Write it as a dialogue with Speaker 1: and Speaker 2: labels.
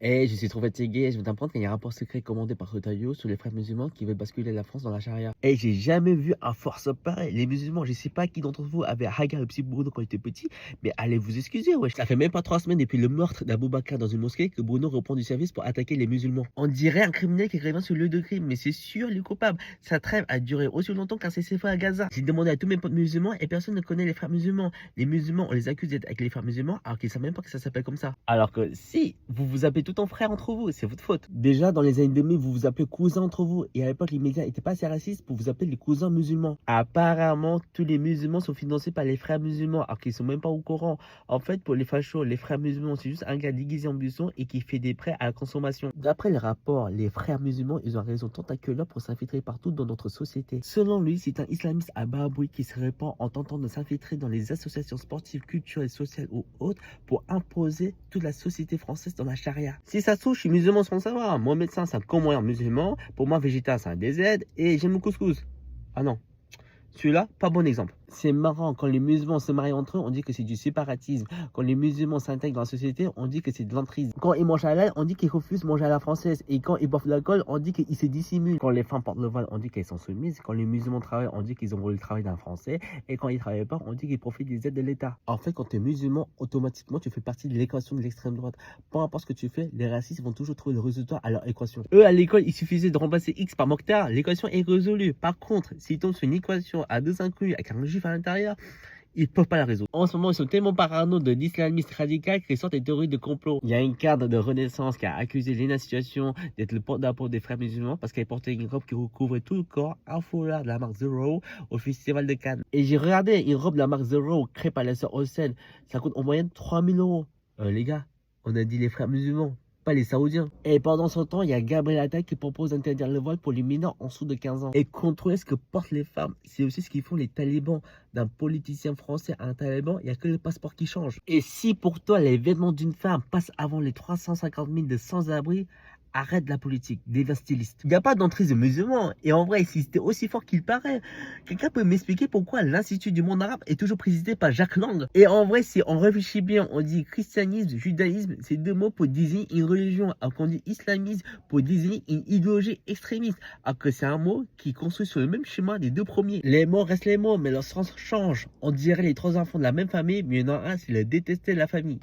Speaker 1: Je suis trop fatigué. Je viens d'apprendre qu'il y a un rapport secret commandé par Rotaillot sur les frères musulmans qui veulent basculer la France dans la charia. J'ai jamais vu un force pareil. Les musulmans, je sais pas qui d'entre vous avait Hagar le petit Bruno quand il était petit, mais allez vous excuser, wesh. Ça fait même pas 3 semaines depuis le meurtre d'Aboubacar dans une mosquée que Bruno reprend du service pour attaquer les musulmans. On dirait un criminel qui revient sur le lieu de crime, mais c'est sûr, les coupables. Sa trêve a duré aussi longtemps qu'un cessez-le-feu à Gaza. J'ai demandé à tous mes potes musulmans et personne ne connaît les frères musulmans. Les musulmans, on les accuse d'être avec les frères musulmans alors qu'ils savent même pas que ça s'appelle comme ça. Alors que si, vous vous appelez tout en frère entre vous, c'est votre faute. Déjà, dans les années 2000, vous vous appelez cousins entre vous. Et à l'époque, les médias n'étaient pas assez racistes pour vous appeler les cousins musulmans. Apparemment, tous les musulmans sont financés par les frères musulmans alors qu'ils sont même pas au courant. En fait, pour les fachos, les frères musulmans, c'est juste un gars déguisé en buisson et qui fait des prêts à la consommation. D'après le rapport, les frères musulmans, ils ont un réseau tentaculaire pour s'infiltrer partout dans notre société. Selon lui, c'est un islamiste à bas bruit qui se répand en tentant de s'infiltrer dans les associations sportives, culturelles, sociales ou autres pour imposer toute la société française dans la charia. Si ça se trouve, je suis musulman sans le savoir. Moi, médecin, c'est un commoyen musulman. Pour moi, végétarien, c'est un DZ. Et j'aime le couscous. Ah non. Celui-là, pas bon exemple. C'est marrant, quand les musulmans se marient entre eux, on dit que c'est du séparatisme. Quand les musulmans s'intègrent dans la société, on dit que c'est de l'entrisme. Quand ils mangent halal, on dit qu'ils refusent de manger à la française. Et quand ils boivent de l'alcool, on dit qu'ils se dissimulent. Quand les femmes portent le voile, on dit qu'elles sont soumises. Quand les musulmans travaillent, on dit qu'ils ont volé le travail d'un Français. Et quand ils ne travaillent pas, on dit qu'ils profitent des aides de l'État. En fait, quand tu es musulman, automatiquement, tu fais partie de l'équation de l'extrême droite. Peu importe ce que tu fais, les racistes vont toujours trouver le résultat à leur équation. Eux, à l'école, il suffisait de remplacer X par Mokhtar. L'équation est résolue. Par contre, s'ils tombent sur une équation à deux inclus avec un juif à l'intérieur, ils peuvent pas la résoudre. En ce moment, ils sont tellement parano de l'islamisme radical qu'ils sortent des théories de complot. Il y a une cadre de Renaissance qui a accusé Lena Situation d'être le porte-à-porte des frères musulmans parce qu'elle portait une robe qui recouvrait tout le corps, un foulard de la marque Zero au festival de Cannes. Et j'ai regardé une robe de la marque Zero créée par la sœur Hossein. Ça coûte en moyenne 3000 euros. Les gars, on a dit les frères musulmans, pas les Saoudiens. Et pendant ce temps, il y a Gabriel Attal qui propose d'interdire le voile pour les mineurs en dessous de 15 ans. Et contrôler ce que portent les femmes, c'est aussi ce qu'ils font les talibans. D'un politicien français à un taliban, il n'y a que le passeport qui change. Et si pour toi, les vêtements d'une femme passent avant les 350 000 de sans-abri, arrête la politique, deviens styliste. Il n'y a pas d'entrisme musulman. Et en vrai, si c'était aussi fort qu'il paraît, quelqu'un peut m'expliquer pourquoi l'Institut du monde arabe est toujours présidé par Jacques Lang. Et en vrai, si on réfléchit bien, on dit christianisme, judaïsme, c'est deux mots pour désigner une religion. Alors qu'on dit islamisme pour désigner une idéologie extrémiste. Alors que c'est un mot qui construit sur le même schéma des deux premiers. Les mots restent les mots, mais leur sens change. On dirait les trois enfants de la même famille, mais il y en a un, c'est le détester la famille.